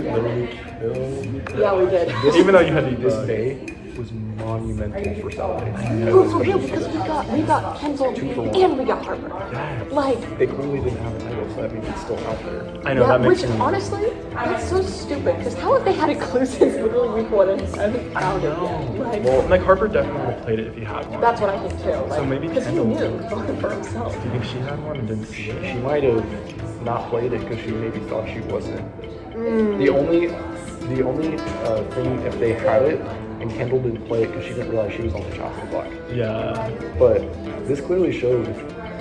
literally killed. Yeah, we did. Even though you had to eat This the day was monumental for Saturday. No, for real, because we got Kendall and we got Harper. Like, They clearly didn't have a title, so that means it's still out there. I know, that makes which me... honestly, that's so stupid. Because how have they had a clue since literally week 1 and haven't found it yet? Like, Well, like Harper definitely would have played it if he had one. that's what I think too. Like, So maybe because he Kendall knew for himself. Do you think she had one and didn't see it? She might have not played it because she maybe thought she wasn't. The only thing, if they had it and Kendall didn't play it because she didn't realize she was on the chopping block. Yeah. But this clearly showed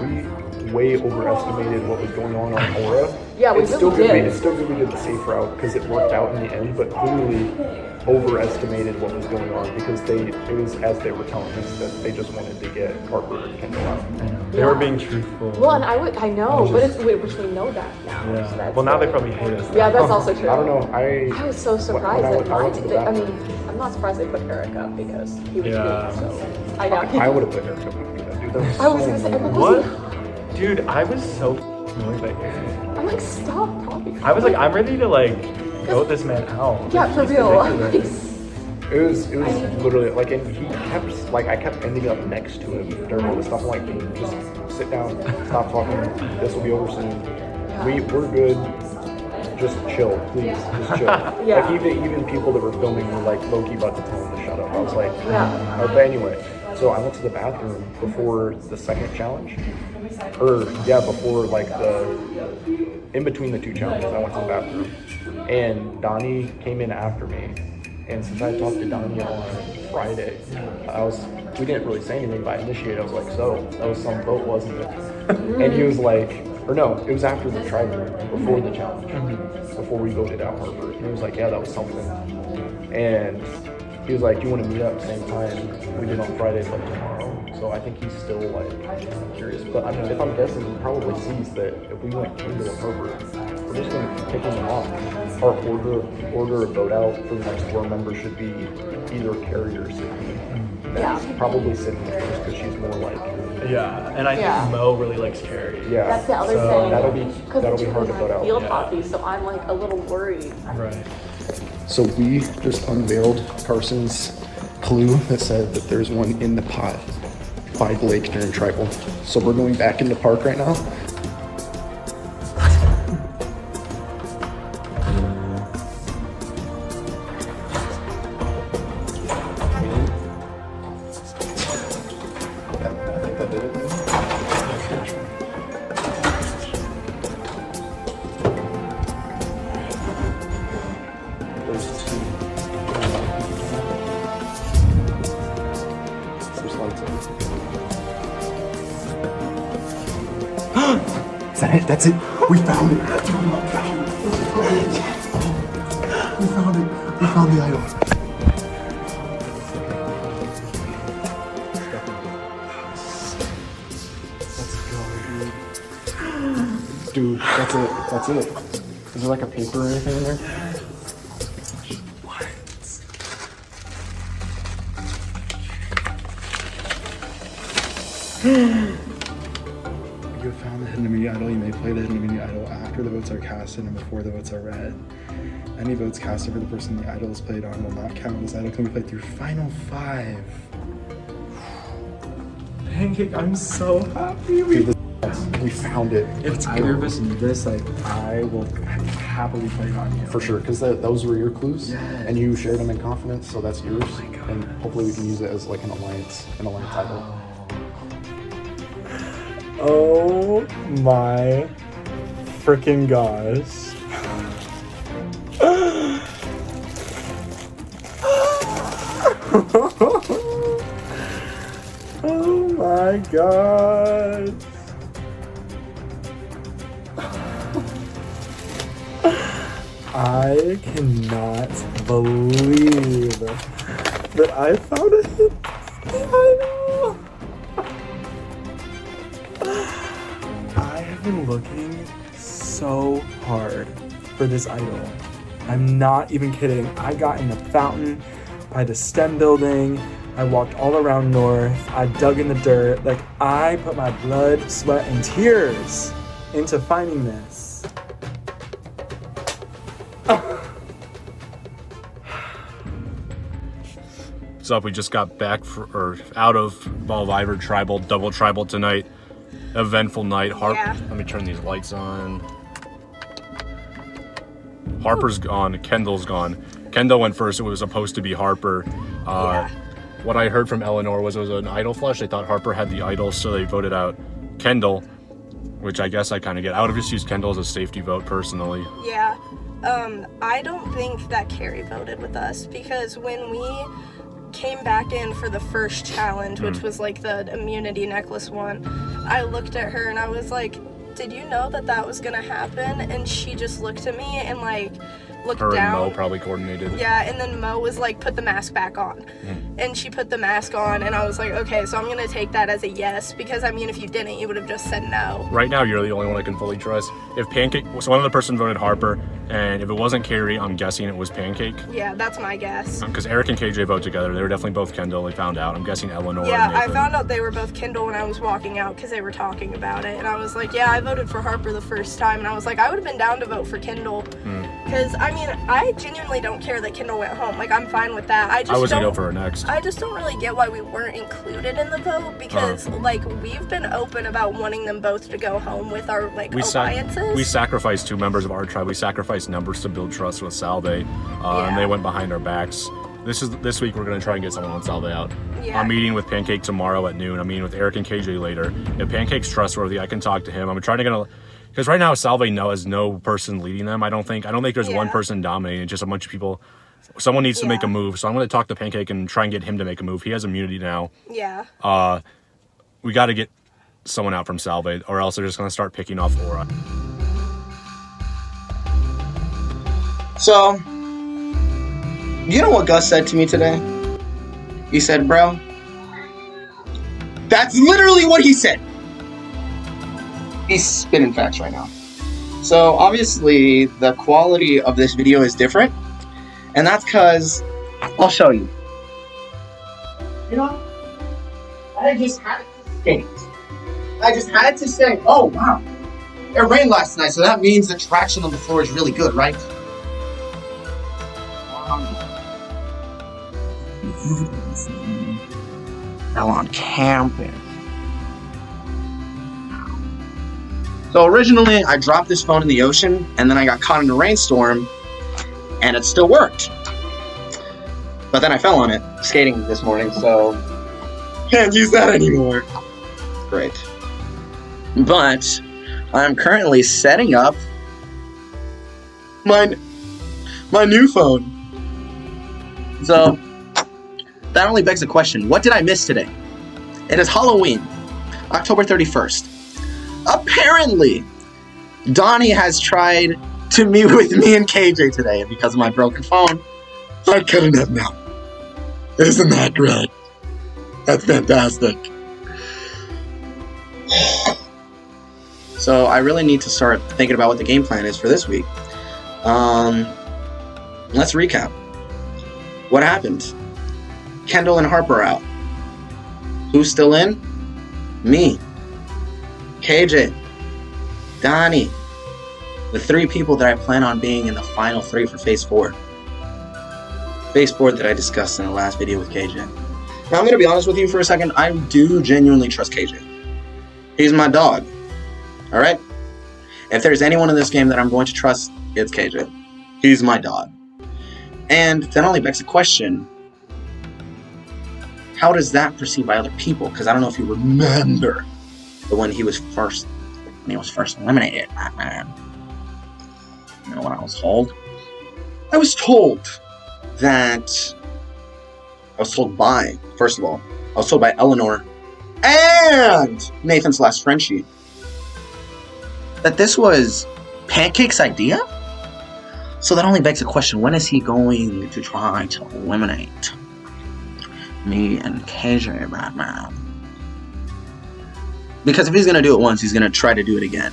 we way overestimated what was going on Aura. Yeah, we it's really still good. did. It's still good we did the safe route because it worked out in the end. But clearly overestimated what was going on because it was as they were telling us that they just wanted to get Harper and Kendall out. I know. They were being truthful. Well, and I know, but it's which we know that now. Yeah. So that's Well, now they good. probably hate us. Yeah, that's also true. I don't know. I was so surprised when that I went to the I bathroom, mean, I'm not surprised they put Eric up because he was Yeah. good, so I know. I would have put Eric up after that, dude. That was I was so gonna say, annoying. What? Dude, I was so annoyed by Aaron. I'm like, stop talking. I was like, I'm ready to like vote this man out. Yeah, for He's real. I'm ridiculous. like, It was literally like, and he kept like I kept ending up next to him during all this stuff. I'm like, dude, just sit down, stop talking. This will be over soon. We're good. Just chill, please. Just chill. Yeah. Like even people that were filming were like low-key about to tell him to shut up. I was like, Yeah. But anyway, so I went to the bathroom before the second challenge, before like in between the two challenges, I went to the bathroom, and Donnie came in after me. And since I talked to Donnie on Friday, we didn't really say anything, but I initiated. I was like, so that was some vote, wasn't it? And he was like, or no, it was after the try before the challenge, before we voted out Harper. And he was like, yeah, that was something. And he was like, you want to meet up at the same time we did on Friday, like tomorrow? So I think he's still like curious. But I mean, if I'm guessing, he probably sees that if we went Kendall and Herbert, we're just going to keep picking them off. Our order of vote out for the next 4 members should be either Carrie or Sydney. That's probably Sydney first because she's more like. Yeah, and I think Mo really likes Carrie. Yeah. that's the other So thing. that'll be Because hard to vote out. field hockey, so I'm like a little worried. Right. So we just unveiled Carson's clue that said that there's one in the pot by Blake during tribal. So we're going back in the park right now. I think that did it. There's 2. There's lights on. Is that it? That's it. We found it. We found it. We found the idol. Let's go, dude. Dude, that's it. That's it. Is there like a paper or anything in there? You have found the hidden immunity idol. You may play the hidden immunity idol after the votes are casted and before the votes are read. Any votes casted for the person the idol is played on will not count. This idol can be played through final 5. Pancake, I'm so happy. Dude, we found it. If either of us need this, like, I will happily play it on you. For sure, because those were your clues, Yes. and you shared them in confidence, so that's yours. Oh my God. And hopefully we can use it as like an alliance idol. Oh my freaking gosh. Oh my god. I cannot believe that I found it. I know. I have been looking so hard for this idol. I'm not even kidding. I got in the fountain by the STEM building. I walked all around North. I dug in the dirt. Like, I put my blood, sweat, and tears into finding this. What's up? We just got back out of BallVivor double tribal tonight. Eventful night. Yeah. Let me turn these lights on. Harper's gone. Kendall's gone. Kendall went first. It was supposed to be Harper. What I heard from Eleanor was it was an idol flush. They thought Harper had the idol, so they voted out Kendall, which I guess I kind of get. I would have just used Kendall as a safety vote personally. Yeah. I don't think that Carrie voted with us because when we came back in for the first challenge, which was like the immunity necklace one, I looked at her and I was like, did you know that was gonna happen? And she just looked at me and like looked Her down. and Mo probably coordinated. Yeah, and then Mo was like, put the mask back on. And she put the mask on and I was like, okay, so I'm gonna take that as a yes, because I mean, if you didn't, you would have just said no. Right now, you're the only one I can fully trust. If Pancake, so one of the person voted Harper, and if it wasn't Carrie, I'm guessing it was Pancake. Yeah, that's my guess. Because Eric and KJ vote together. They were definitely both Kendall. They found out. I'm guessing Eleanor. Yeah, and I Nathan. found out they were both Kindle when I was walking out because they were talking about it. And I was like, yeah, I voted for Harper the first time. And I was like, I would have been down to vote for Kindle. Because, I mean, I genuinely don't care that Kindle went home. Like, I'm fine with that. I was going to go for her next. I just don't really get why we weren't included in the vote because, like, we've been open about wanting them both to go home with our, like, alliances. We sacrificed 2 members of our tribe. We sacrificed numbers to build trust with Salve, and they went behind our backs. This week we're going to try and get someone on Salve out. Yeah. I'm meeting with Pancake tomorrow at noon. I'm meeting with Eric and KJ later. If Pancake's trustworthy, I can talk to him. I'm trying to get a... Because right now Salve has no person leading them. I don't think there's one person dominating. It's just a bunch of people. Someone needs to make a move. So I'm going to talk to Pancake and try and get him to make a move. He has immunity now. Yeah. We got to get someone out from Salve, or else they're just going to start picking off Aura. So, you know what Gus said to me today? He said, bro, that's literally what he said. He's spitting facts right now. So, obviously, the quality of this video is different. And that's because, I'll show you. You know, I just had to say, oh, wow. It rained last night, so that means the traction on the floor is really good, right? Now on campus. So originally, I dropped this phone in the ocean, and then I got caught in a rainstorm, and it still worked. But then I fell on it skating this morning, so can't use that anymore. Great. But I'm currently setting up my new phone. So that only begs the question, what did I miss today? It is Halloween, October 31st. Apparently, Donnie has tried to meet with me and KJ today, and because of my broken phone, I'm cutting up now. Isn't that great? That's fantastic. So I really need to start thinking about what the game plan is for this week. Let's recap. What happened? Kendall and Harper out. Who's still in? Me. KJ. Donnie. The 3 people that I plan on being in the final 3 for Phase 4. Phase 4 that I discussed in the last video with KJ. Now I'm going to be honest with you for a second. I do genuinely trust KJ. He's my dog. Alright? If there's anyone in this game that I'm going to trust, it's KJ. He's my dog. And that only begs the question, how does that perceive by other people? Because I don't know if you remember, but when he was first eliminated, you know what I was told? I was told by, first of all, I was told by Eleanor and Nathan's last Frenchie that this was Pancake's idea? So that only begs the question, when is he going to try to eliminate me and KJ Batman? Because if he's going to do it once, he's going to try to do it again.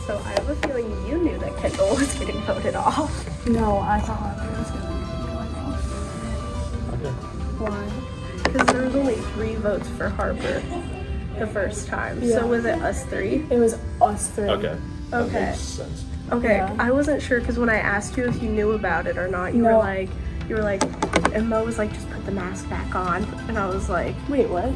So I have a feeling you knew that Kendall was getting voted off. No, I thought Harper was going to be going off. Why? Because there was only 3 votes for Harper the first time. Yeah. So was it us 3? It was us 3. Okay. That Okay. makes sense. Okay, Yeah. I wasn't sure because when I asked you if you knew about it or not, you were like, vote, and Mo was like, just put the mask back on. And I was like, Wait, what?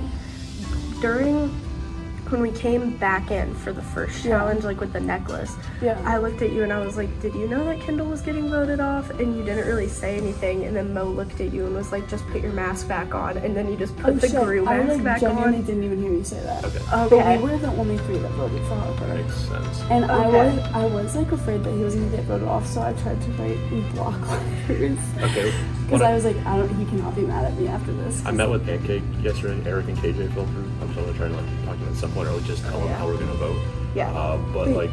when we came back in for the first challenge, like with the necklace, I looked at you and I was like, did you know that Kendall was getting voted off? And you didn't really say anything. And then Mo looked at you and was like, just put your mask back on. And then you just put the Gru mask back on. I genuinely didn't even hear you say that. Okay. But we were the only 3 that voted for Harper. Makes sense. And I was like afraid that he was gonna get voted off, so I tried to write block letters. Okay. Because I was like, he cannot be mad at me after this. I met with Pancake yesterday. Eric and KJ fell through. I'm still trying to like talk to them at some point, or just tell them how we're gonna vote. Yeah. But Wait, like,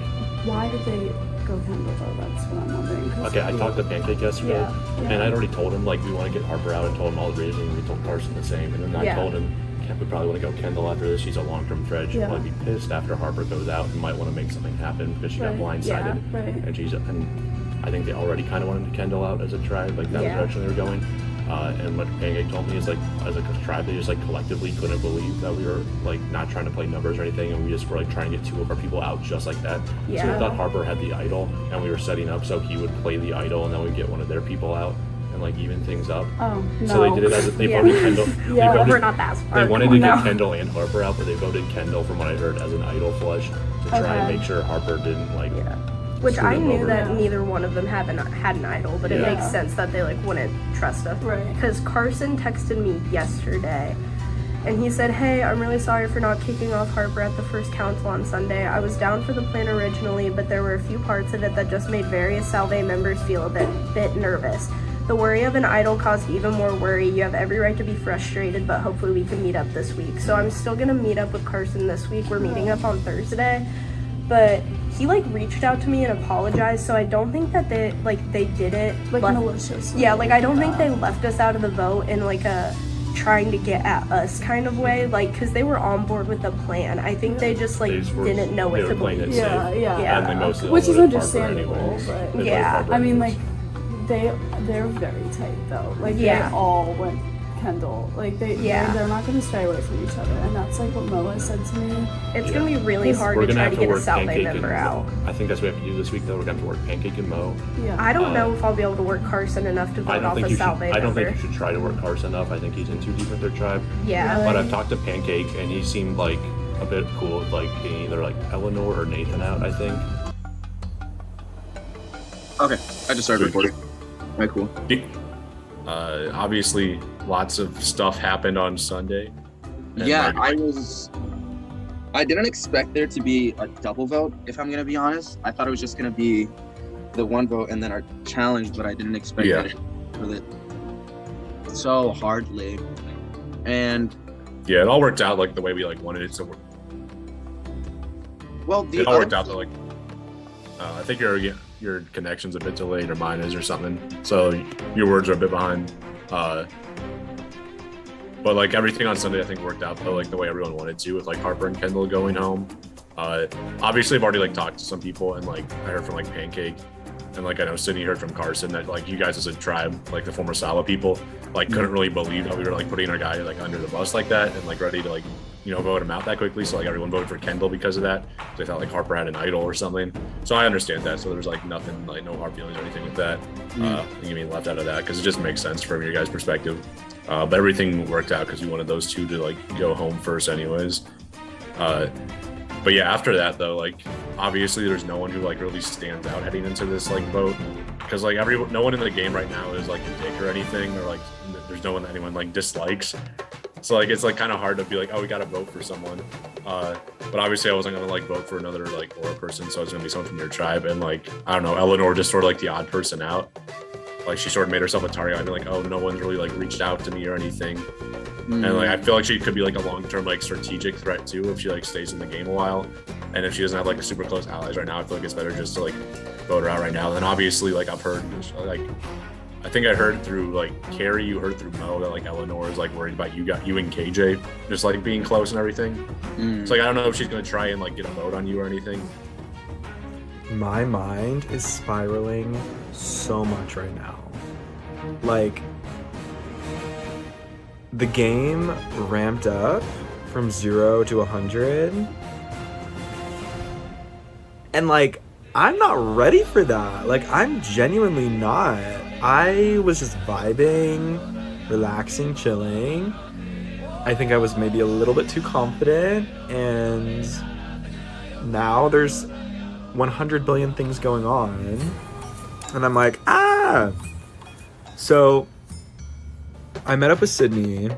why did they go Kendall though? That's what I'm wondering. okay, I talked to Pancake yesterday, Yeah. and I'd already told him like we want to get Harper out, and told him all the reasons. We told Carson the same, and then I told him we probably want to go Kendall after this. She's a long-term threat. She'll probably be pissed after Harper goes out and might want to make something happen because she got blindsided. And I think they already kind of wanted Kendall out as a tribe. Like that was the direction they were going. And what Pancake told me is like, as a tribe, they just like collectively couldn't believe that we were like not trying to play numbers or anything, and we just were like trying to get 2 of our people out just like that. So we thought Harper had the idol, and we were setting up so he would play the idol, and then we'd get one of their people out and like even things up. Oh, no. So they did it as they voted Kendall. We're not that smart. They wanted to get Kendall and Harper out, but they voted Kendall, from what I heard, as an idol flush to try and make sure Harper didn't like. Which I knew that neither one of them had an idol, but it makes sense that they like wouldn't trust us. Right. Because Carson texted me yesterday, and he said, "Hey, I'm really sorry for not kicking off Harper at the first council on Sunday. I was down for the plan originally, but there were a few parts of it that just made various Salve members feel a bit nervous. The worry of an idol caused even more worry. You have every right to be frustrated, but hopefully we can meet up this week." So I'm still gonna meet up with Carson this week. We're meeting up on Thursday, but he like reached out to me and apologized, so I don't think that they did it like malicious. Yeah, like I don't think they left us out of the vote in like a trying to get at us kind of way, like because they were on board with the plan. I think they just like didn't know what to believe. Yeah. And they mostly which is voted understandable. Harper anyways. But I mean, like they're very tight though. Like they all went Kendall. Like they're not going to stray away from each other, and that's like what Moa said to me. It's going to be really hard to try to get a Salve member out. I think that's what we have to do this week though. We're going to have to work Pancake and Mo. Yeah. I don't know if I'll be able to work Carson enough to vote off a Salve member. I don't think you should try to work Carson enough. I think he's in too deep with their tribe. Yeah. But I've talked to Pancake, and he seemed like a bit cool with like getting either like Eleanor or Nathan out, I think. Okay, I just started recording. Alright, cool. Obviously, lots of stuff happened on Sunday. Yeah, I didn't expect there to be a double vote, if I'm gonna be honest. I thought it was just gonna be the one vote and then our challenge, but I didn't expect it for it so hardly. And it all worked out like the way we like wanted it to work. Well, it all worked out though, like I think your connection's a bit delayed, or mine is, or something. So your words are a bit behind. But like everything on Sunday, I think worked out though, like the way everyone wanted to, with like Harper and Kendall going home. Obviously, I've already like talked to some people, and like I heard from like Pancake, and like I know Sydney heard from Carson that like you guys as a tribe, like the former Sala people, like couldn't really believe how we were like putting our guy like under the bus like that, and like ready to like vote him out that quickly. So like everyone voted for Kendall because of that. They thought like Harper had an idol or something. So I understand that. So there's like nothing, like no hard feelings or anything with that. You mean left out of that because it just makes sense from your guys' perspective. But everything worked out because we wanted those two to like go home first anyways. But yeah, after that though, like obviously there's no one who like really stands out heading into this like vote, because like no one in the game right now is like a dick or anything, or like there's no one that anyone like dislikes. So like it's like kind of hard to be like, oh, we gotta vote for someone. But obviously I wasn't gonna like vote for another like Aura person, so it's gonna be someone from your tribe. And like I don't know, Eleanor just sort of like the odd person out. Like she sort of made herself a target. I'd be like, oh, no one's really like reached out to me or anything. And like I feel like she could be like a long-term like strategic threat too if she like stays in the game a while. And if she doesn't have like a super close allies right now, I feel like it's better just to like vote her out right now. And then obviously like I've heard like I think I heard through like Carrie, you heard through Mo that like Eleanor is like worried about you and KJ just like being close and everything. So like I don't know if she's gonna try and like get a vote on you or anything. My mind is spiraling so much right now. Like, the game ramped up from 0 to 100. And like, I'm not ready for that. Like, I'm genuinely not. I was just vibing. relaxing, chilling. I think I was maybe a little bit too confident, and now there's 100 billion things going on, and I'm like, So I met up with Sydney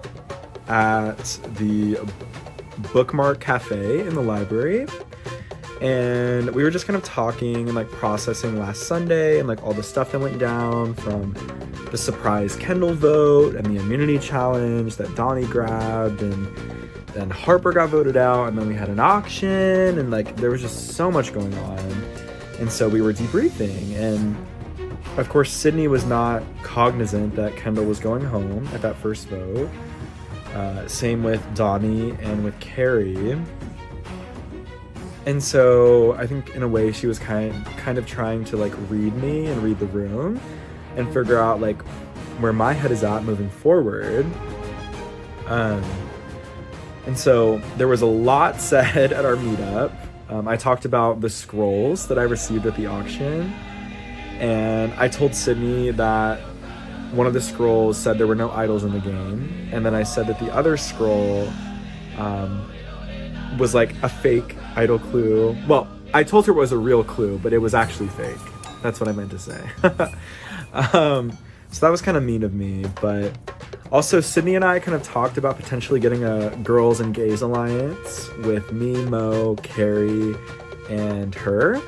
at the Bookmark Cafe in the library, and we were just kind of talking and like processing last Sunday and like all the stuff that went down, from the surprise Kendall vote and the immunity challenge that Donnie grabbed, and then Harper got voted out, and then we had an auction, and like there was just so much going on. And so we were debriefing, and of course Sydney was not cognizant that Kendall was going home at that first vote. Same with Donnie and with Carrie. And so I think in a way she was kind of trying to like read me and read the room and figure out like where my head is at moving forward. And so there was a lot said at our meetup. I talked about the scrolls that I received at the auction, and I told Sydney that one of the scrolls said there were no idols in the game, and then I said that the other scroll was like a fake idol clue. Well, I told her it was a real clue, but it was actually fake. That's what I meant to say. So that was kind of mean of me, but also Sydney and I kind of talked about potentially getting a girls and gays alliance with me, Mo, Carrie, and her.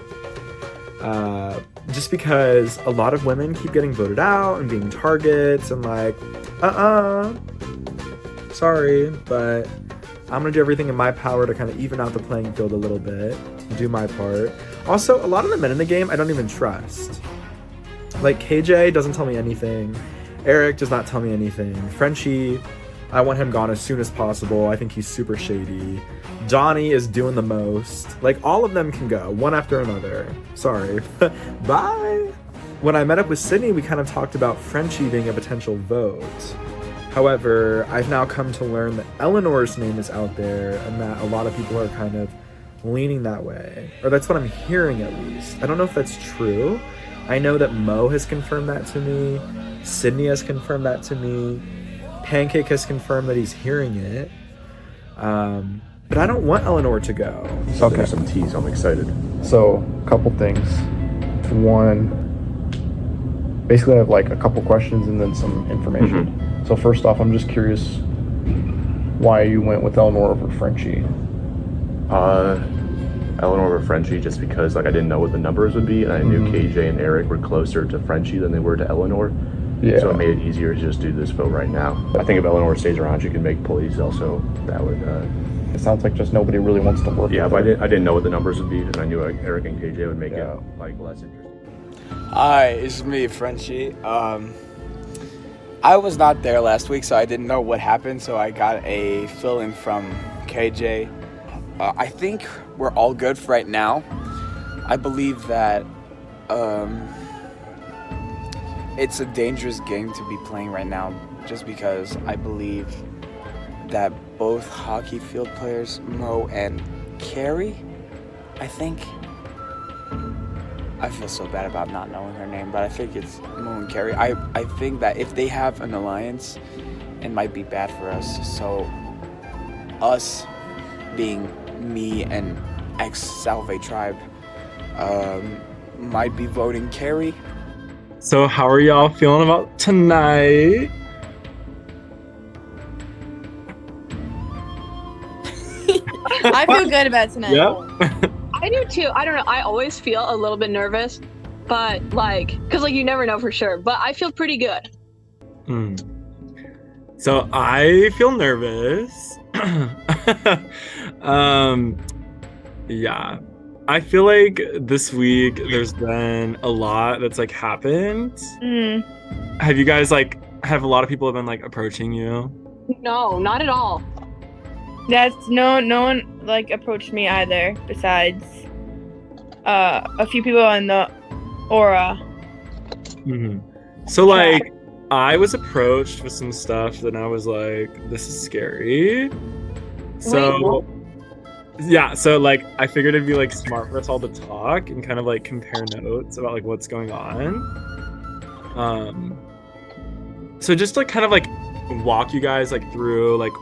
Just because a lot of women keep getting voted out and being targets, and like, sorry, but I'm gonna do everything in my power to kind of even out the playing field a little bit, do my part. Also, a lot of the men in the game I don't even trust. Like, KJ doesn't tell me anything. Eric does not tell me anything. Frenchie, I want him gone as soon as possible. I think he's super shady. Donnie is doing the most. Like, all of them can go, one after another. Sorry. Bye! When I met up with Sydney, we kind of talked about Frenchie being a potential vote. However, I've now come to learn that Eleanor's name is out there, and that a lot of people are kind of leaning that way. Or that's what I'm hearing, at least. I don't know if that's true. I know that Mo has confirmed that to me. Sydney has confirmed that to me. Pancake has confirmed that he's hearing it. But I don't want Eleanor to go. Okay. There's some tea, so I'm excited. So, a couple things. One, basically I have like a couple questions and then some information. Mm-hmm. So first off, I'm just curious why you went with Eleanor over Frenchie. Eleanor over Frenchie just because like I didn't know what the numbers would be, and I knew KJ and Eric were closer to Frenchie than they were to Eleanor. Yeah. So it made it easier to just do this vote right now. I think if Eleanor stays around, she can make pulleys also. That would... It sounds like just nobody really wants to work yeah, with but her. I didn't know what the numbers would be, and I knew like, Eric and KJ would make it like less interesting. Hi, it's me, Frenchie. I was not there last week, so I didn't know what happened, so I got a fill-in from KJ. I think we're all good for right now. I believe that it's a dangerous game to be playing right now, just because I believe that both hockey field players, Mo and Carrie, I think, I feel so bad about not knowing her name, but I think it's Mo and Carrie. I think that if they have an alliance, it might be bad for us. So us being me and ex-Salve tribe might be voting Carrie. So how are y'all feeling about tonight? I feel good about tonight. Yep. I do too. I don't know. I always feel a little bit nervous, but because you never know for sure. But I feel pretty good. So I feel nervous. Yeah. I feel like this week there's been a lot that's like happened. Have you guys have a lot of people have been like approaching you? No, not at all. That's no one like approached me either, besides a few people in the aura. So like I was approached with some stuff and I was like, this is scary. So yeah, so like I figured it'd be like smart for us all to talk and kind of like compare notes about like what's going on. So just like kind of like walk you guys like through like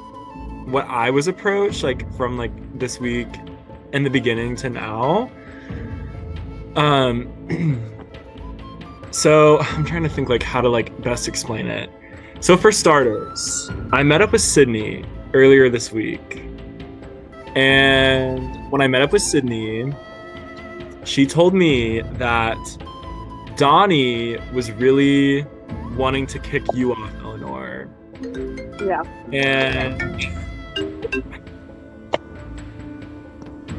what I was approached like from like this week in the beginning to now. So I'm trying to think like how to like best explain it. So for starters, I met up with Sydney earlier this week. And when I met up with Sydney, she told me that Donnie was really wanting to kick you off, Eleanor. Yeah. And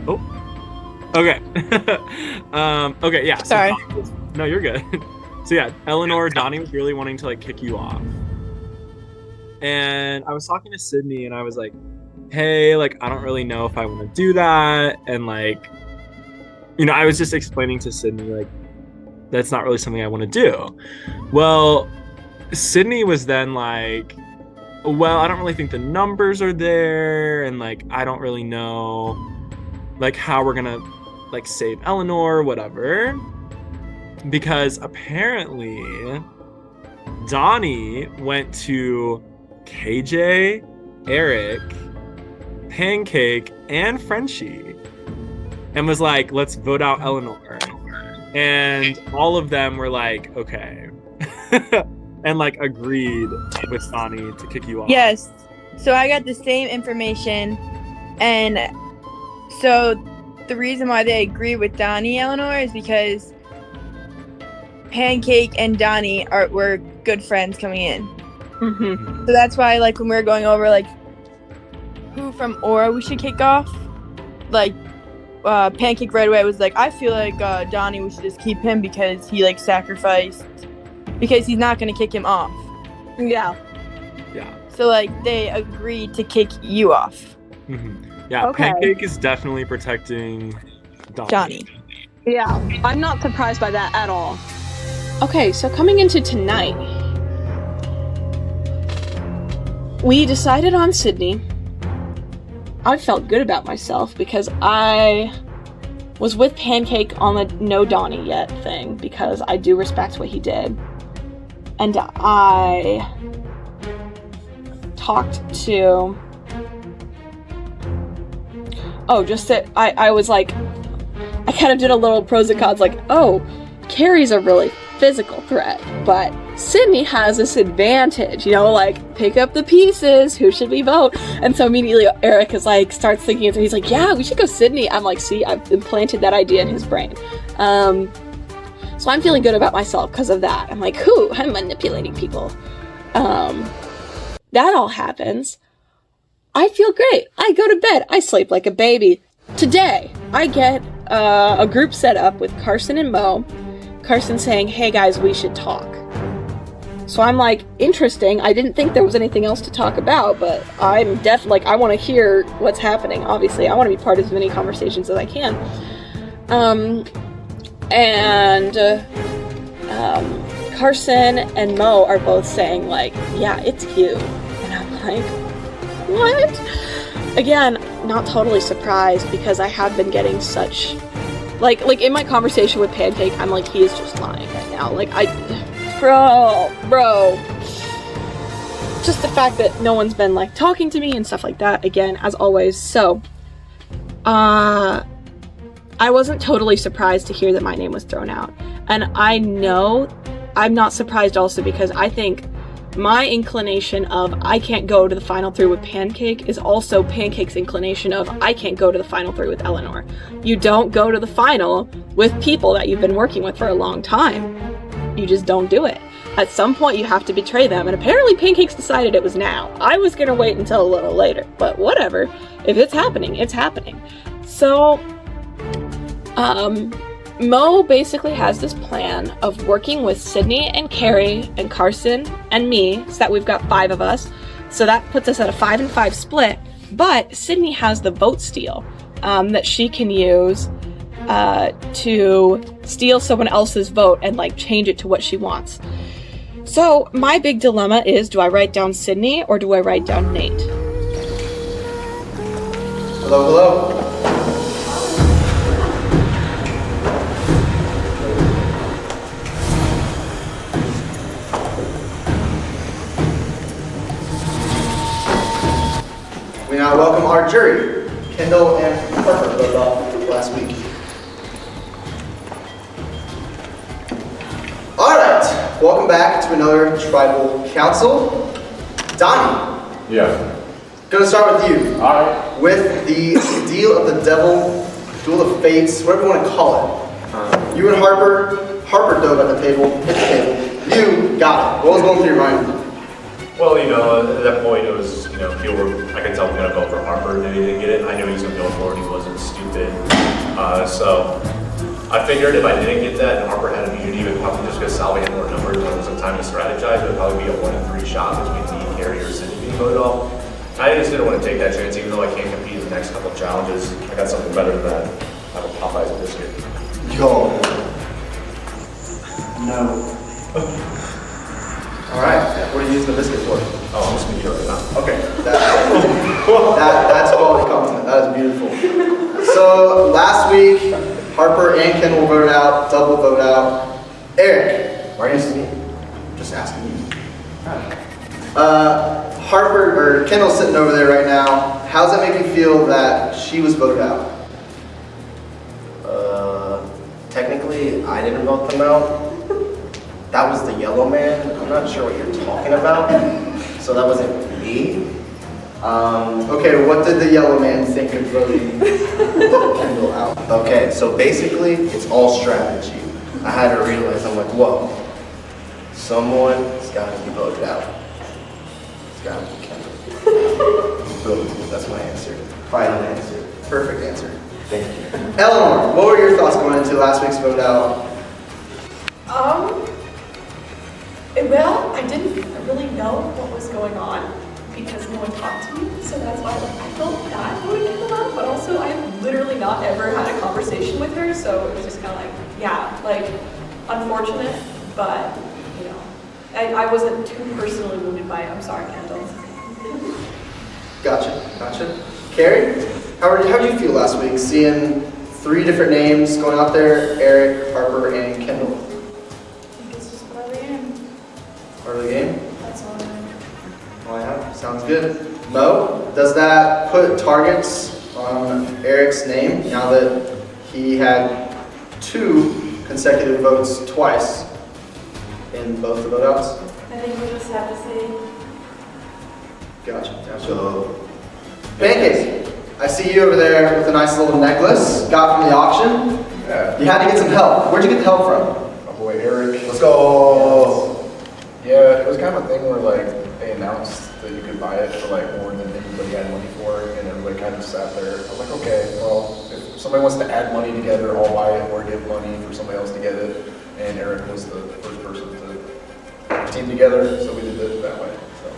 oh, okay. Okay, yeah. Sorry. No, you're good. So yeah, Eleanor, Donnie was really wanting to like kick you off. And I was talking to Sydney and I was like, hey, like, I don't really know if I want to do that. And like, you know, I was just explaining to Sydney, like, that's not really something I want to do. Well, Sydney was then like, well, I don't really think the numbers are there. And like, I don't really know like how we're going to like save Eleanor, whatever. Because apparently Donnie went to KJ, Eric, Pancake, and Frenchie and was like, let's vote out Eleanor. And all of them were like, okay. And like agreed with Donnie to kick you off. Yes. So I got the same information. And so the reason why they agree with Donnie, Eleanor, is because Pancake and Donnie were good friends coming in. Mm-hmm. So that's why, like, when we were going over, like, who from Aura we should kick off, like, Pancake right away was like, I feel like Donnie, we should just keep him because he, like, sacrificed, because he's not going to kick him off. Yeah. Yeah. So, like, they agreed to kick you off. Mm-hmm. Yeah, Okay. Pancake is definitely protecting Johnny. Yeah. I'm not surprised by that at all. Okay, so coming into tonight, we decided on Sydney. I felt good about myself because I was with Pancake on the no Donnie yet thing because I do respect what he did. And I talked to... Oh, just that I was like... I kind of did a little pros and cons, like, oh, Carrie's a really physical threat, but Sydney has this advantage, you know, like, pick up the pieces, who should we vote? And so immediately Eric is like, starts thinking, he's like, yeah, we should go Sydney. I'm like, see, I've implanted that idea in his brain. So I'm feeling good about myself because of that. I'm like, whoo, I'm manipulating people. That all happens. I feel great. I go to bed. I sleep like a baby. Today, I get a group set up with Carson and Mo. Carson saying, hey guys, we should talk. So I'm like, interesting. I didn't think there was anything else to talk about, but I'm definitely, like, I want to hear what's happening, obviously. I want to be part of as many conversations as I can. Carson and Mo are both saying, like, yeah, it's you. And I'm like, what? Again, not totally surprised because I have been getting such... Like in my conversation with Pancake, I'm like, he is just lying right now. Like, bro. Just the fact that no one's been, like, talking to me and stuff like that, again, as always. So, I wasn't totally surprised to hear that my name was thrown out. And I know I'm not surprised also because I think my inclination of I can't go to the final three with Pancake is also Pancake's inclination of I can't go to the final three with Eleanor. You don't go to the final with people that you've been working with for a long time. You just don't do it. At some point you have to betray them, and apparently Pancake's decided it was now. I was gonna wait until a little later, but whatever. If it's happening, it's happening. So, Mo basically has this plan of working with Sydney and Carrie and Carson and me, so that we've got 5 of us. So that puts us at a 5-5 split. But Sydney has the vote steal that she can use to steal someone else's vote and, like, change it to what she wants. So my big dilemma is, do I write down Sydney or do I write down Nate? Hello. now welcome our jury, Kendall and Harper, voted off last week. All right, welcome back to another tribal council. Donnie, Yeah. gonna start with you. All right. With the deal of the devil, duel of fates, whatever you want to call it. You and Harper dove at the table, hit the table. You got it. What was going through your mind? Well, at that point, it was, people were, I could tell them going to vote for Harper if he didn't get it. I knew he was going to go for it. He wasn't stupid. So I figured if I didn't get that and Harper had immunity, it would probably just because Salvi had more numbers and there was some time to strategize, it would probably be a 1 in 3 shot between me, Carrie, or Sydney being voted off. I just didn't want to take that chance, even though I can't compete in the next couple of challenges. I got something better than that. I have a Popeyes biscuit. Yo. No. All right. What are you using the biscuit for? Oh, I'm just going to eat it now. Okay. That's quality content. That is beautiful. So last week, Harper and Kendall were voted out. Double vote out. Eric. Why are you asking me? Just asking you. Kendall's sitting over there right now. How does that make you feel that she was voted out? Technically, I didn't vote them out. That was the yellow man. I'm not sure what you're talking about. So that wasn't me. Okay, what did the yellow man think of voting Kendall out? Okay, so basically, it's all strategy. I had to realize, I'm like, whoa, someone's got to be voted out. It's got to be Kendall. Boom, that's my answer. Final answer. Perfect answer. Thank you. Eleanor, what were your thoughts going into last week's vote out? Well, I didn't really know what was going on because no one talked to me, so that's why I felt bad voting Kendall out, but also I've literally not ever had a conversation with her, so it was just kind of unfortunate, but, I wasn't too personally wounded by it. I'm sorry, Kendall. Gotcha. Carrie, how did you feel last week seeing 3 different names going out there, Eric, Harper, and Kendall? I think it's just part of the game. Part of the game? That's all I know. All I have. Sounds good. Mo, does that put targets on Eric's name now that he had 2 consecutive votes twice in both the vote outs? I think we just have to say. Gotcha. So, Pancake, I see you over there with a nice little necklace, got from the auction. Yeah. You had to get some help. Where'd you get the help from? My boy Eric. Let's go. Yeah, it was kind of a thing where they announced that you could buy it for more than anybody had money for, and everybody kind of sat there. I was like, okay, well, if somebody wants to add money together, I'll buy it or give money for somebody else to get it. And Eric was the first person to team together, so we did it that way. So,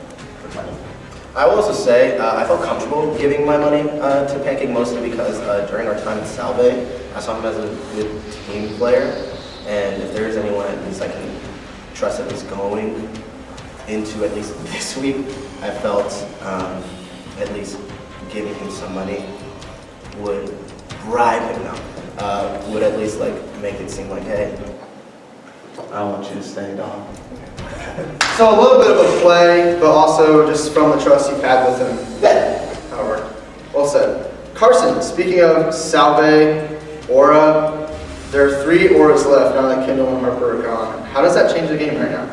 I will also say, I felt comfortable giving my money to Pancake mostly because during our time at Salve, I saw him as a good team player, and if there is anyone at least I can trust that is going into at least this week, I felt at least giving him some money would bribe him now, would at least make it seem like, hey, I want you to stay, dog. So a little bit of a play, but also just from the trust you've had with him. Yeah. However, well said. Carson, speaking of Salve, Aura, there are 3 Auras left now that Kendall and Harper are gone. How does that change the game right now?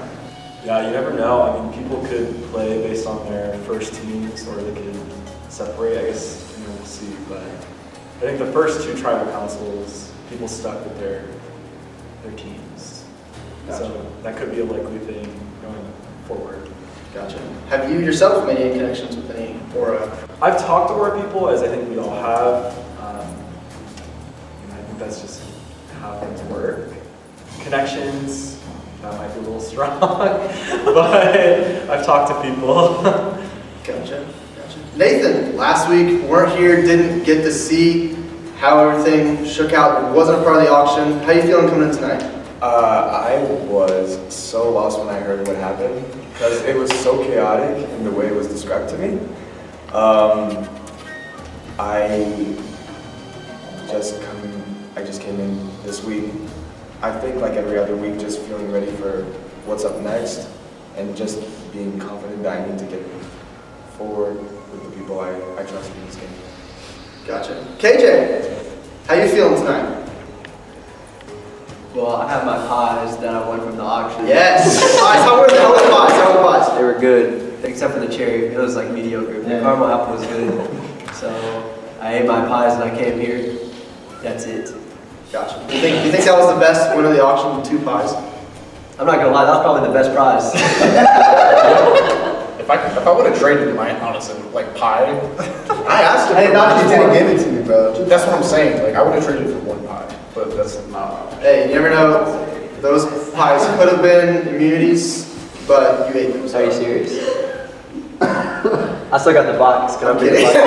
Yeah, you never know. I mean, people could play based on their first teams, or they could separate. I guess we'll see. But I think the first 2 tribal councils, people stuck with their teams. Gotcha. So that could be a likely thing going forward. Gotcha. Have you yourself made any connections with any Aura? I've talked to Aura people, as I think we all have. I think that's just how things work. Connections, that might be a little strong, but I've talked to people. Gotcha. Nathan, last week, weren't here, didn't get to see how everything shook out. It wasn't a part of the auction. How you feeling coming in tonight? I was so lost when I heard what happened because it was so chaotic in the way it was described to me. I just came in this week. I think like every other week, just feeling ready for what's up next and just being confident that I need to get forward the people I trust in this game. Gotcha. KJ, how you feeling tonight? Well, I have my pies that I won from the auction. Yes. Pies. How were the pies? How were the pies? They were good, except for the cherry. It was like mediocre. The caramel apple was good. So I ate my pies and I came here. That's it. Gotcha. You think that was the best win of the auction, 2 pies? I'm not gonna lie, that was probably the best prize. If I would have traded mine, honestly, like pie, I asked him. Hey, not you didn't give it to me, bro. That's what I'm saying. Like I would have traded for 1 pie, but that's not. Hey, you never know. Those pies could have been immunities, but you ate them. So. Are you serious? I still got the box. Can I kidding. the box?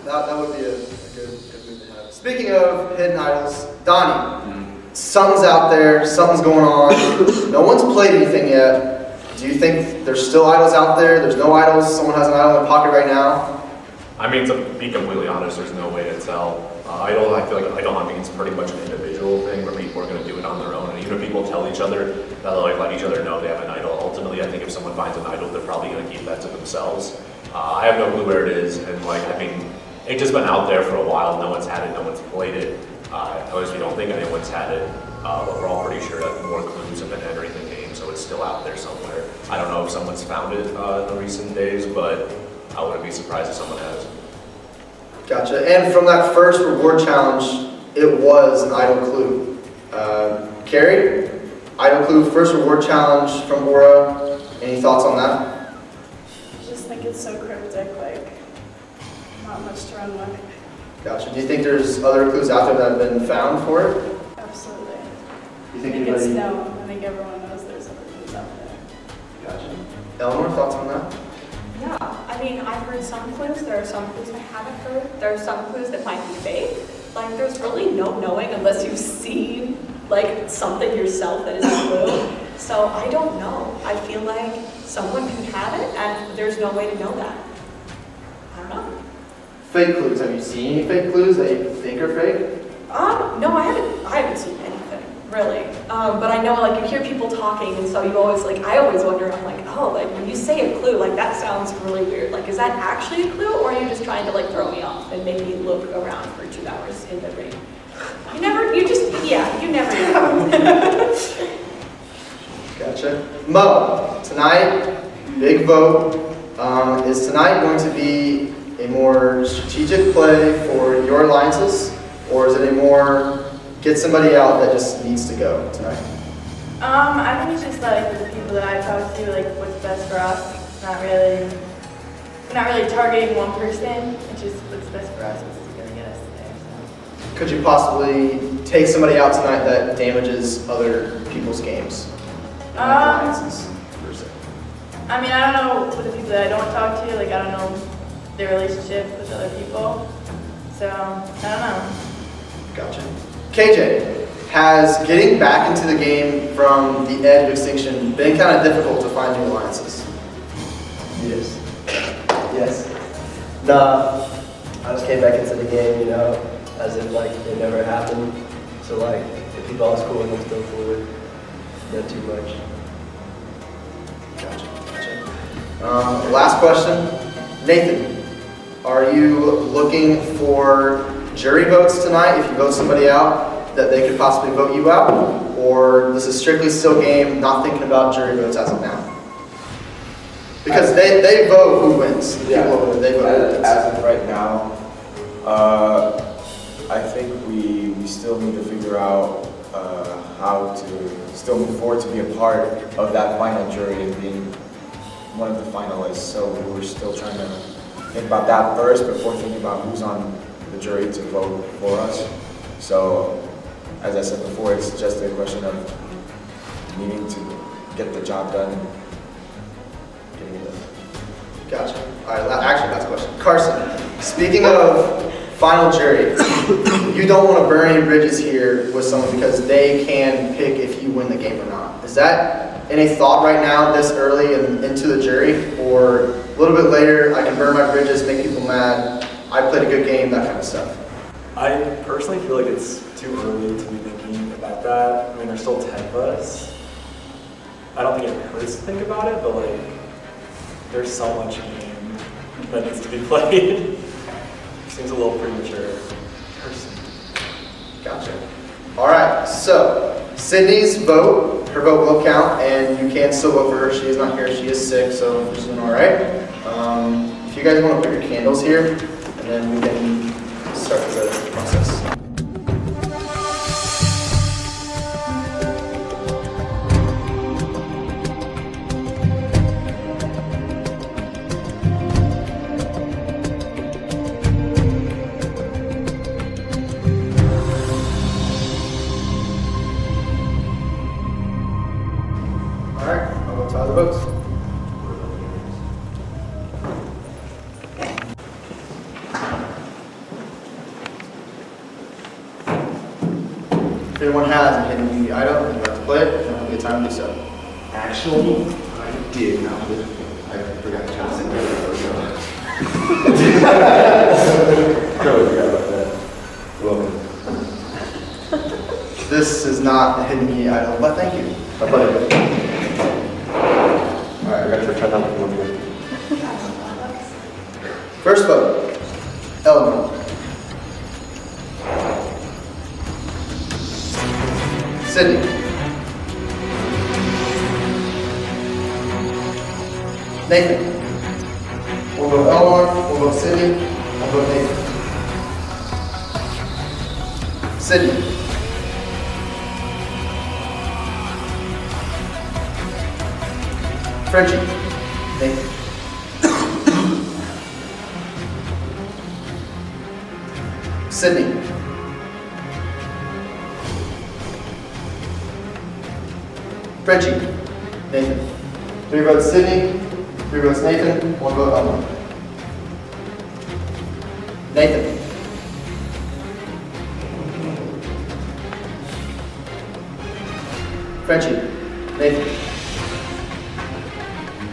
that would be a good move to have. Speaking of hidden idols, Donnie. Something's out there, something's going on. No one's played anything yet. Do you think there's still idols out there? There's no idols, someone has an idol in their pocket right now? I mean, to be completely honest, there's no way to tell. I feel like idol hunting is pretty much an individual thing where people are going to do it on their own. And even if people tell each other, they'll like let each other know they have an idol. Ultimately, I think if someone finds an idol, they're probably going to keep that to themselves. I have no clue where it is, and like, I mean, it's just been out there for a while. No one's had it, no one's played it. At least we don't think anyone's had it. But we're all pretty sure that more clues have been entering the game, so it's still out there somewhere. I don't know if someone's found it in the recent days, but I wouldn't be surprised if someone has. Gotcha. And from that first reward challenge, it was an idol clue. Carrie, idol clue, first reward challenge from Aura. Any thoughts on that? I just think it's so cryptic, like, not much to run with. Gotcha. Do you think there's other clues out there that have been found for it? Absolutely. You I think think it's anybody? known. I think everyone knows there's other clues out there. Gotcha. Eleanor, thoughts on that? Yeah, I mean, I've heard some clues. There are some clues I haven't heard. There are some clues that might be fake. Like, there's really no knowing unless you've seen, like, something yourself that is a clue. So I don't know. I feel like someone could have it, and there's no way to know that. I don't know. Fake clues. Have you seen any fake clues that you think are fake? No, I haven't seen anything, really. But I know, like, you hear people talking, and so you always, like, I always wonder, I'm like, oh, like, when you say a clue, like, that sounds really weird. Like, is that actually a clue, or are you just trying to, like, throw me off and make me look around for 2 hours in the rain? You never know. Gotcha. Mo, tonight, big vote. Is tonight going to be a more strategic play for your alliances, or is it a more get somebody out that just needs to go tonight? I think it's just like the people that I talk to, like what's best for us. It's not really targeting one person. It's just what's best for us is going to get us there. So. Could you possibly take somebody out tonight that damages other people's games? Alliances, per se. I mean, I don't know with the people that I don't talk to. Like, I don't know their relationship with other people. So, I don't know. Gotcha. KJ, has getting back into the game from the edge of extinction been kind of difficult to find new alliances? Yes. Nah, I just came back into the game, you know, as if like it never happened. So like, the people I was cool with, I'm still cool with. Not too much. Gotcha. Last question. Nathan, are you looking for jury votes tonight if you vote somebody out that they could possibly vote you out? Or this is strictly still game, not thinking about jury votes as of now? Because they vote who wins. Yeah, they vote who wins. as of right now, I think we still need to figure out how to still move forward to be a part of that final jury and being one of the finalists. So we're still trying to think about that first before thinking about who's on the jury to vote for us. So, as I said before, it's just a question of needing to get the job done and getting it done. Gotcha. All right, actually, last question. Carson, speaking of final jury, you don't want to burn any bridges here with someone because they can pick if you win the game or not. Is that any thought right now, this early and into the jury? Or a little bit later, I can burn my bridges, make people mad, I played a good game, that kind of stuff? I personally feel like it's too early to be thinking about that. I mean, there's still 10 of us. I don't think it hurts to think about it, but like, there's so much game that needs to be played. Seems a little premature. Gotcha. All right, so Sydney's vote, her vote will count, and you can still vote for her. She is not here, she is sick, so she's doing all right. If you guys want to put your candles here, and then we can start the process. If anyone has a hidden media item and you'd like to play it, then will be a time to do so. Actually, I did now, but I forgot to jump in there. Totally forgot about that. Welcome. This is not a hidden media item, but thank you. I played it. Alright, I gotta try that one here. First vote, Eleanor. Sydney. Nathan. We'll vote Eleanor, we'll vote Sydney, we'll vote Nathan. Sydney. Frenchie. Nathan. Sydney. Frenchie. Nathan. 3 votes Sydney, 3 votes Nathan, 1 vote Eleanor. Nathan. Frenchie. Nathan.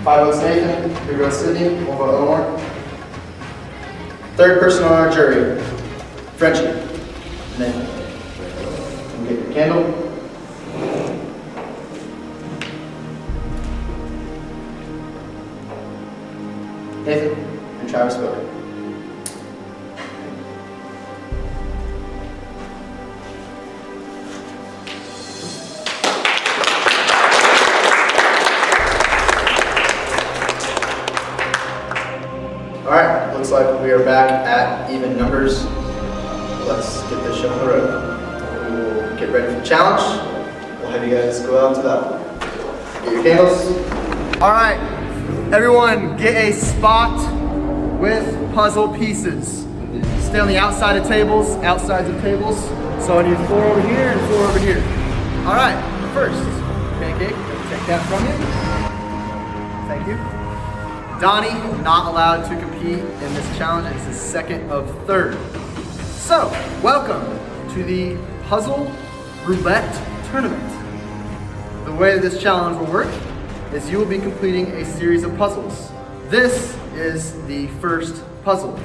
5 votes Nathan, 3 votes Sydney, 1 vote Eleanor. Third person on our jury, Frenchie. Nathan. Can we get your candle? Nathan and Travis voted. All right, looks like we are back at even numbers. Let's get this show on the road. We will get ready for the challenge. We'll have you guys go out to that. Get your candles. All right, everyone get a spot with puzzle pieces. Stay on the outside of tables, outsides of tables. So I need 4 over here and 4 over here. All right, first, Pancake, take that from you. Thank you. Donnie, not allowed to compete in this challenge. It's his second of 3rd. So, welcome to the Puzzle Roulette Tournament. The way that this challenge will work is you will be completing a series of puzzles. This is the first puzzle.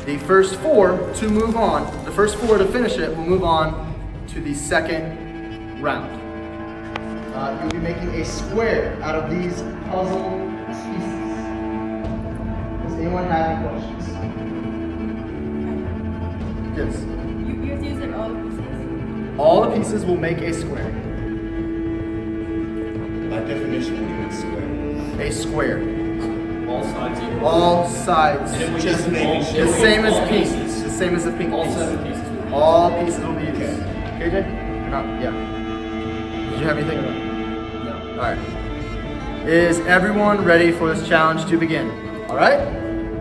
The first 4 to move on, the first 4 to finish it will move on to the second round. You'll be making a square out of these puzzle pieces. Does anyone have any questions? Yes. You have to use like all the pieces? All the pieces will make a square. By definition, what do you mean square? A square. All sides equal. All sides. And if we Just just the same as pink. The same as the pink All piece. 7 pieces. All pieces will be used. KJ? You're not? Yeah. Did you have anything? No. All right. Is everyone ready for this challenge to begin? All right.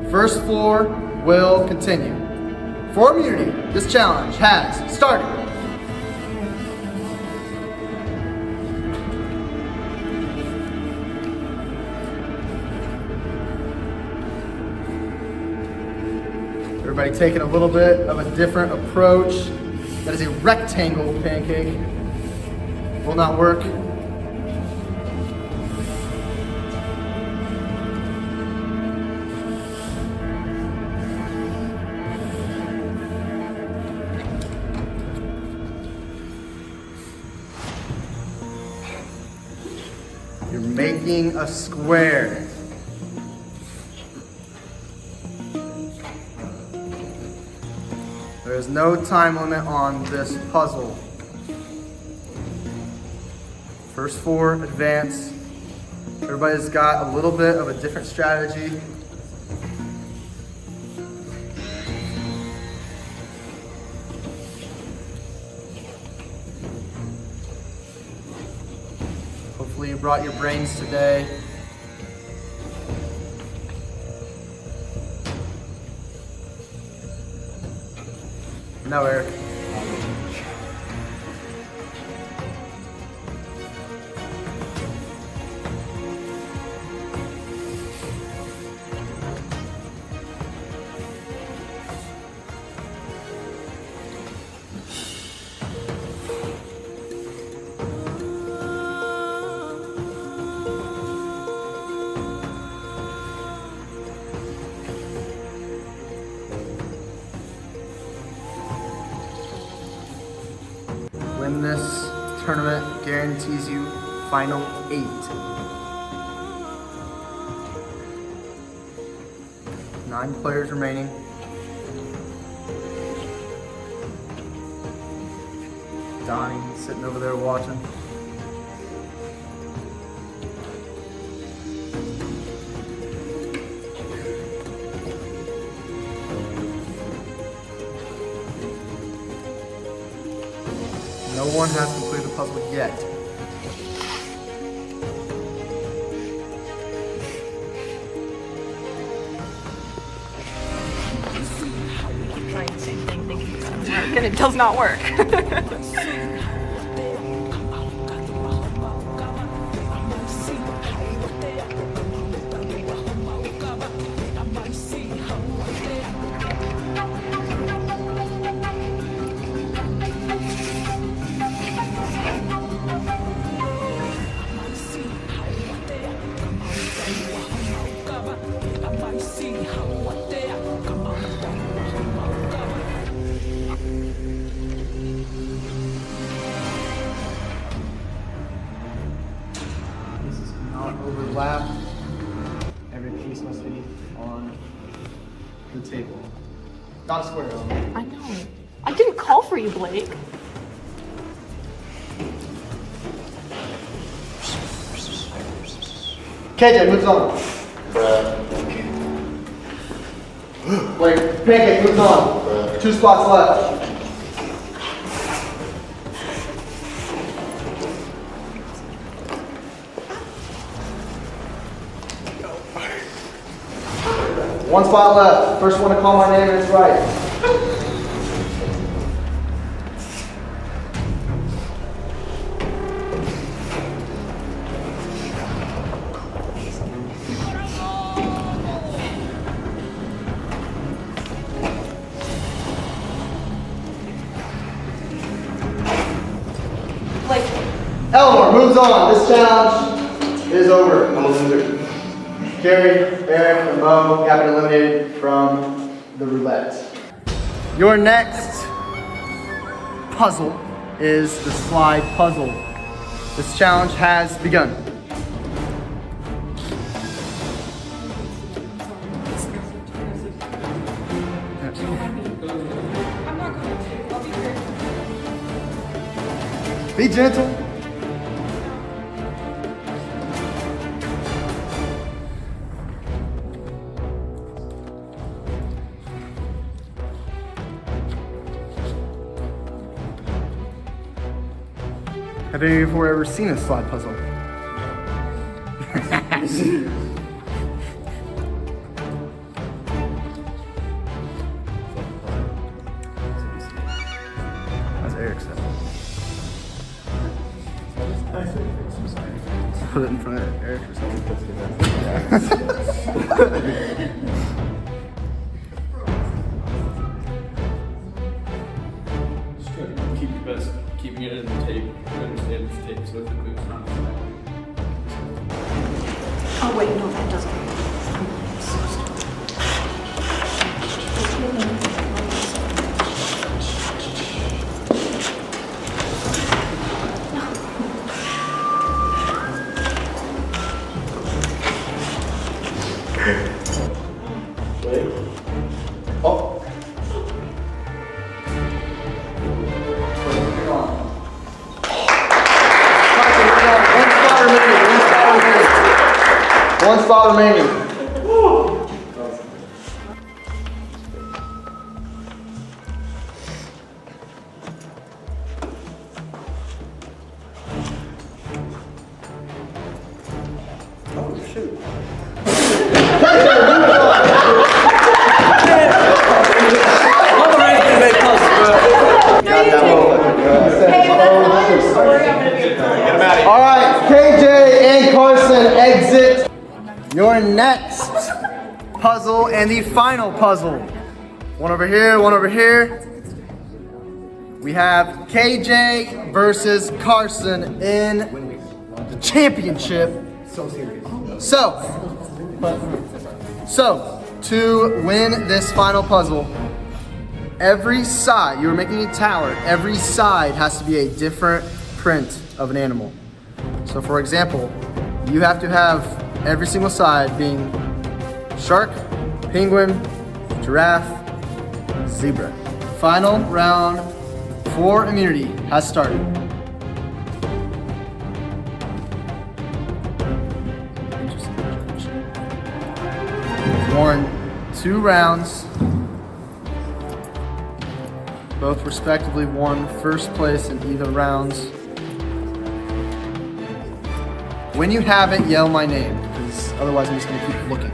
First floor will continue. For immunity, this challenge has started. Everybody taking a little bit of a different approach. That is a rectangle pancake. Will not work. You're making a square. There is no time limit on this puzzle. First 4 advance. Everybody's got a little bit of a different strategy. Hopefully you brought your brains today. No, Eric. Win this tournament guarantees you final 8. Nine players remaining. Donnie sitting over there watching. No one has completed the puzzle yet. Trying the same thing, thinking it's gonna work, and it does not work. Overlap. Every piece must be on the table. Not a square element. I know. I didn't call for you, Blake. KJ moves on. Wait, Pancake moves on. 2 spots left. One spot left. First one to call my name is right. Eleanor moves on. This challenge is over. I'm a loser. Carrie, Eric, and Mo have been eliminated from the roulette. Your next puzzle is the slide puzzle. This challenge has begun. Be gentle. Have any of you before ever seen a slide puzzle? That's Eric said. Put it in front of Eric or something. Just try to keep your best, keeping it in the tape. You understand it's tape, so if it moves around, it's not. Oh wait, no, that doesn't. Oh. remaining. One spot remaining. Oh, shoot. All right, KJ and Carson exit your next puzzle and the final puzzle. One over here, one over here. We have KJ versus Carson in the championship. So serious. So to win this final puzzle, every side, you were making a tower, every side has to be a different print of an animal. So for example, you have to have every single side being shark, penguin, giraffe, zebra. Final round for immunity has started. Won 2 rounds. Both respectively won first place in either rounds. When you have it, yell my name, because otherwise I'm just going to keep looking.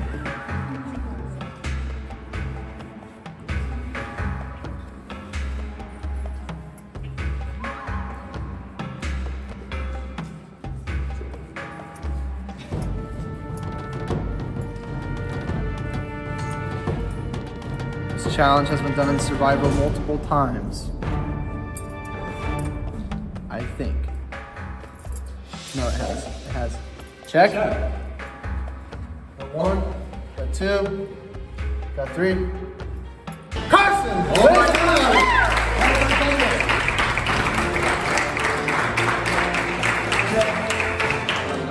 This challenge has been done in Survivor multiple times. I think. No, it has. It has. Check. Got 1, got 2, got 3. Carson! Oh my God!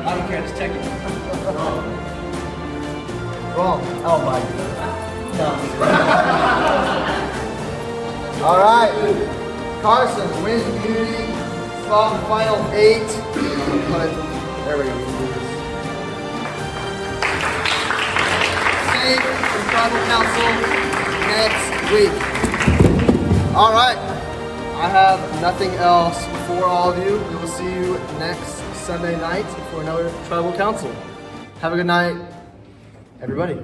I don't care, just check it. Wrong. Oh my God. All right. Carson wins immunity. Spot in final 8. There we go. Save from Tribal Council next week. All right. I have nothing else for all of you. We will see you next Sunday night for another Tribal Council. Have a good night, everybody.